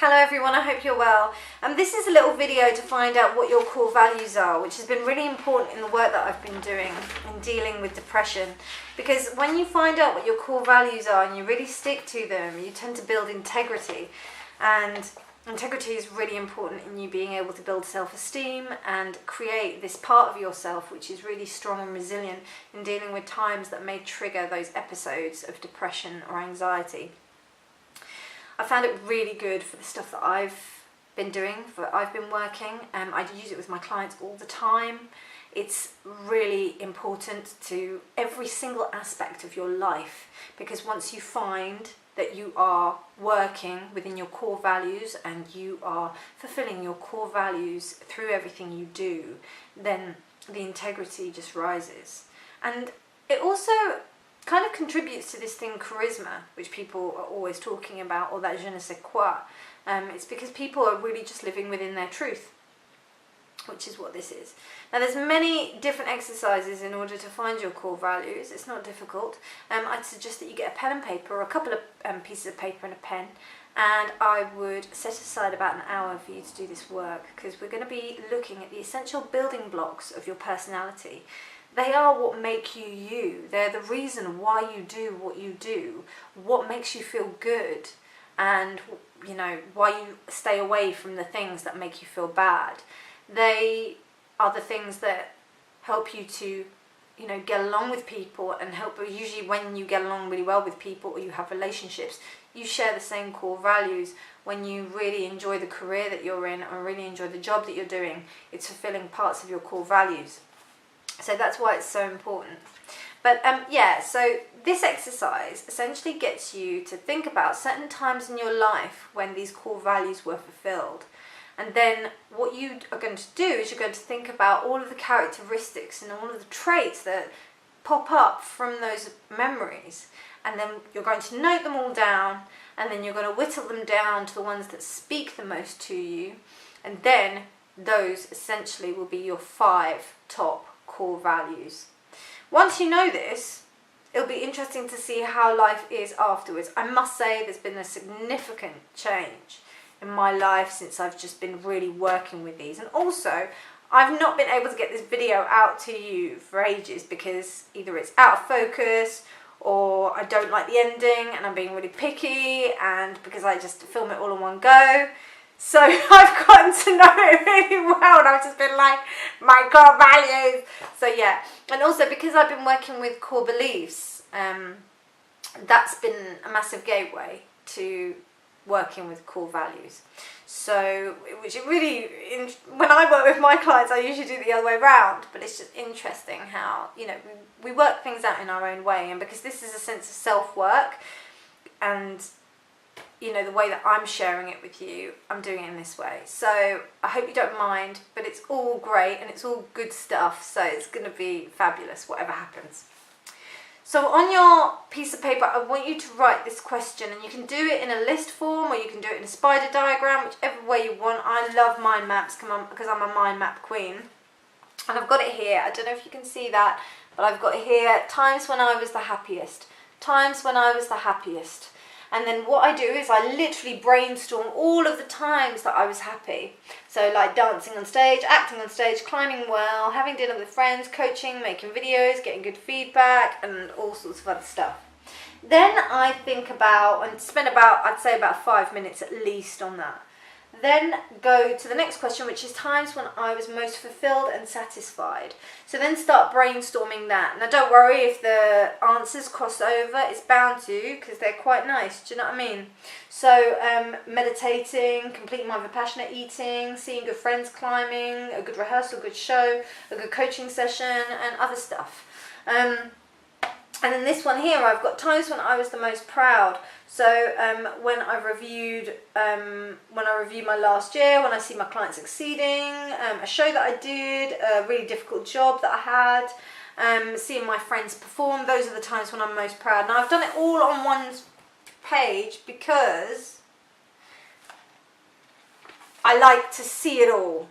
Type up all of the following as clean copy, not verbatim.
Hello everyone, I hope you're well. This is a little video to find out what your core values are, which has been really important in the work that I've been doing in dealing with depression. Because when you find out what your core values are and you really stick to them, you tend to build integrity. And integrity is really important in you being able to build self-esteem and create this part of yourself which is really strong and resilient in dealing with times that may trigger those episodes of depression or anxiety. I found it really good for the stuff that I've been doing, I've been working. I use it with my clients all the time. It's really important to every single aspect of your life, because once you find that you are working within your core values and you are fulfilling your core values through everything you do, then the integrity just rises. And it also kind of contributes to this thing charisma, which people are always talking about, or that je ne sais quoi. It's because people are really just living within their truth, which is what this is. Now there's many different exercises in order to find your core values. It's not difficult. I'd suggest that you get a pen and paper, or a couple of pieces of paper and a pen, and I would set aside about an hour for you to do this work, because we're going to be looking at the essential building blocks of your personality. They are what make you you. They're the reason why you do what you do, what makes you feel good, and why you stay away from the things that make you feel bad. They are the things that help you to get along with people, and help. Usually when you get along really well with people, or you have relationships, you share the same core values. When you really enjoy the career that you're in, or really enjoy the job that you're doing, it's fulfilling parts of your core values. So that's why it's so important. But so this exercise essentially gets you to think about certain times in your life when these core values were fulfilled. And then what you are going to do is you're going to think about all of the characteristics and all of the traits that pop up from those memories. And then you're going to note them all down, and then you're going to whittle them down to the ones that speak the most to you. And then those essentially will be your 5 top core values. Once you know this, it'll be interesting to see how life is afterwards. I must say there's been a significant change in my life since I've just been really working with these. And also, I've not been able to get this video out to you for ages, because either it's out of focus, or I don't like the ending and I'm being really picky, and because I just film it all in one go. So I've gotten to know it really well, and I've just been like, my core values. So yeah, and also because I've been working with core beliefs, that's been a massive gateway to working with core values. So, which it really, when I work with my clients, I usually do it the other way around, but it's just interesting how, we work things out in our own way. And because this is a sense of self-work, and the way that I'm sharing it with you, I'm doing it in this way. So I hope you don't mind, but it's all great and it's all good stuff. So it's going to be fabulous, whatever happens. So on your piece of paper, I want you to write this question, and you can do it in a list form, or you can do it in a spider diagram, whichever way you want. I love mind maps, because I'm a mind map queen. And I've got it here. I don't know if you can see that, but I've got it here. Times when I was the happiest. Times when I was the happiest. And then what I do is I literally brainstorm all of the times that I was happy. So like dancing on stage, acting on stage, climbing well, having dinner with friends, coaching, making videos, getting good feedback, and all sorts of other stuff. Then I think about, and spend I'd say about 5 minutes at least on that. Then go to the next question, which is times when I was most fulfilled and satisfied. So then start brainstorming that. Now don't worry if the answers cross over, it's bound to, because they're quite nice, do you know what I mean? So meditating, completing my Vipassana, eating, seeing good friends, climbing, a good rehearsal, a good show, a good coaching session, and other stuff. And then this one here, I've got times when I was the most proud. So when I reviewed my last year, when I see my clients succeeding, a show that I did, a really difficult job that I had, seeing my friends perform, those are the times when I'm most proud. Now I've done it all on one page because I like to see it all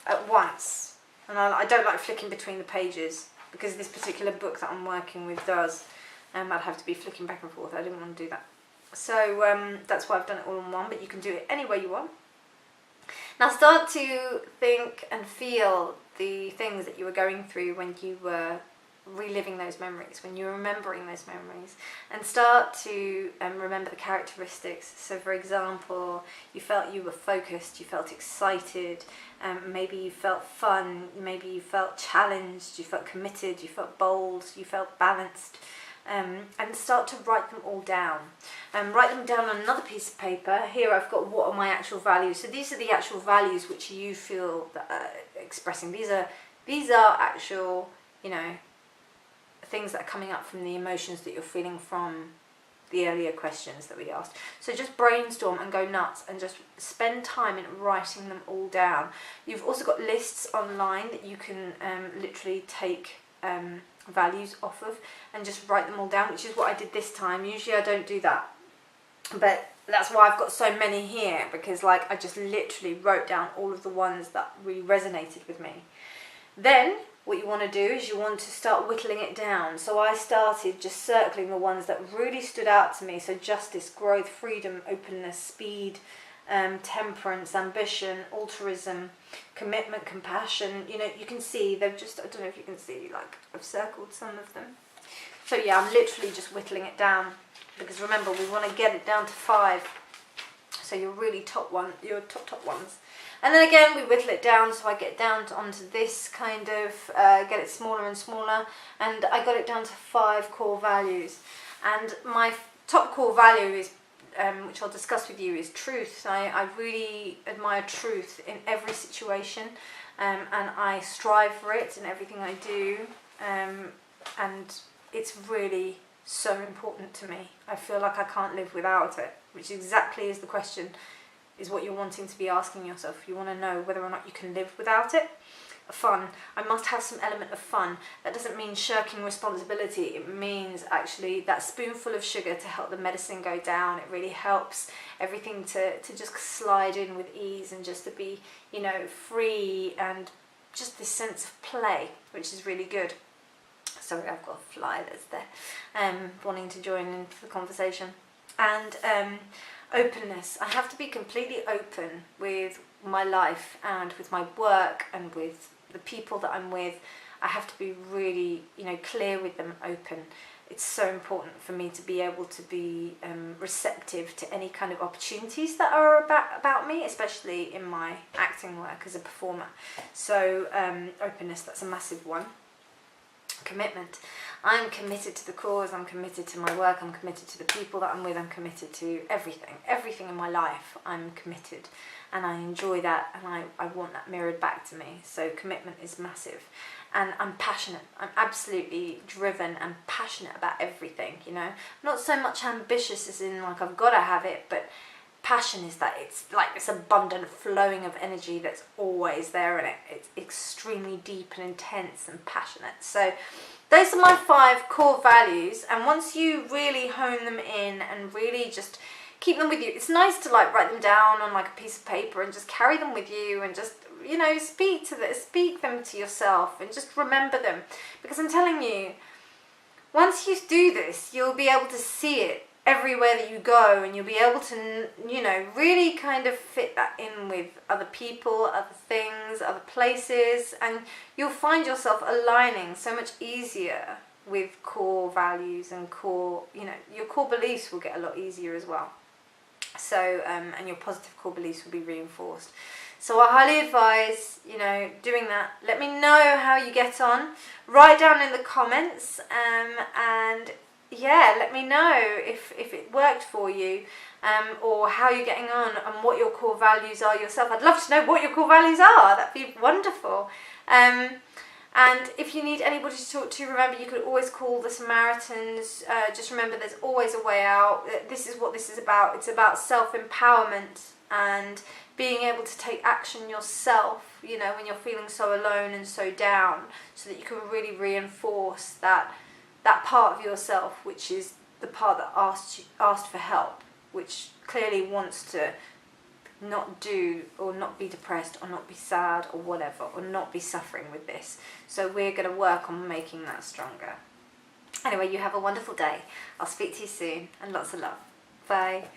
at once. And I don't like flicking between the pages, because this particular book that I'm working with does. I'd have to be flicking back and forth. I didn't want to do that. So that's why I've done it all in one, but you can do it any way you want. Now start to think and feel the things that you were going through when you were reliving those memories, when you're remembering those memories, and start to remember the characteristics. So for example, you felt you were focused, you felt excited, maybe you felt fun, maybe you felt challenged, you felt committed, you felt bold, you felt balanced, and start to write them all down. Write them down on another piece of paper. Here I've got what are my actual values. So these are the actual values which you feel that expressing. These are actual, you know, things that are coming up from the emotions that you're feeling from the earlier questions that we asked. So just brainstorm and go nuts and just spend time in writing them all down. You've also got lists online that you can literally take values off of and just write them all down, which is what I did this time. Usually I don't do that, but that's why I've got so many here, because like I just literally wrote down all of the ones that really resonated with me. Then what you want to do is you want to start whittling it down. So I started just circling the ones that really stood out to me. So justice, growth, freedom, openness, speed, temperance, ambition, altruism, commitment, compassion. You know, you can see they've just, I don't know if you can see, like I've circled some of them. So yeah, I'm literally just whittling it down, because remember we want to get it down to 5. So your really top top ones. And then again, we whittle it down, so I get down onto this kind of, get it smaller and smaller, and I got it down to 5 core values. And my top core value is, which I'll discuss with you, is truth. I really admire truth in every situation, and I strive for it in everything I do, and it's really so important to me. I feel like I can't live without it, which exactly is the question, is what you're wanting to be asking yourself. You want to know whether or not you can live without it. Fun. I must have some element of fun. That doesn't mean shirking responsibility. It means actually that spoonful of sugar to help the medicine go down. It really helps everything to just slide in with ease, and just to be, you know, free, and just this sense of play, which is really good. Sorry, I've got a fly that's there, wanting to join into the conversation. And openness. I have to be completely open with my life and with my work and with the people that I'm with. I have to be really, you know, clear with them, open. It's so important for me to be able to be receptive to any kind of opportunities that are about me, especially in my acting work as a performer. So openness, that's a massive one. Commitment. I'm committed to the cause, I'm committed to my work, I'm committed to the people that I'm with, I'm committed to everything in my life. I'm committed, and I enjoy that, and I want that mirrored back to me. So commitment is massive. And I'm passionate. I'm absolutely driven and passionate about everything, you know. Not so much ambitious as in like I've got to have it, but passion is that it's like this abundant flowing of energy that's always there in it. It's extremely deep and intense and passionate. So those are my 5 core values, and once you really hone them in and really just keep them with you, it's nice to like write them down on like a piece of paper and just carry them with you, and just, you know, speak them to yourself, and just remember them, because I'm telling you, once you do this, you'll be able to see it everywhere that you go, and you'll be able to, you know, really kind of fit that in with other people, other things, other places, and you'll find yourself aligning so much easier with core values and core, you know, your core beliefs will get a lot easier as well. So, and your positive core beliefs will be reinforced. So I highly advise, you know, doing that. Let me know how you get on. Write down in the comments, and yeah, let me know if it worked for you, or how you're getting on, and what your core values are yourself. I'd love to know what your core values are. That'd be wonderful. And if you need anybody to talk to, remember you could always call the Samaritans. Just remember there's always a way out. This is what this is about. It's about self-empowerment and being able to take action yourself, you know, when you're feeling so alone and so down, so that you can really reinforce that part of yourself, which is the part that asked for help, which clearly wants to not do or not be depressed or not be sad or whatever, or not be suffering with this. So we're going to work on making that stronger. Anyway, you have a wonderful day. I'll speak to you soon, and lots of love. Bye.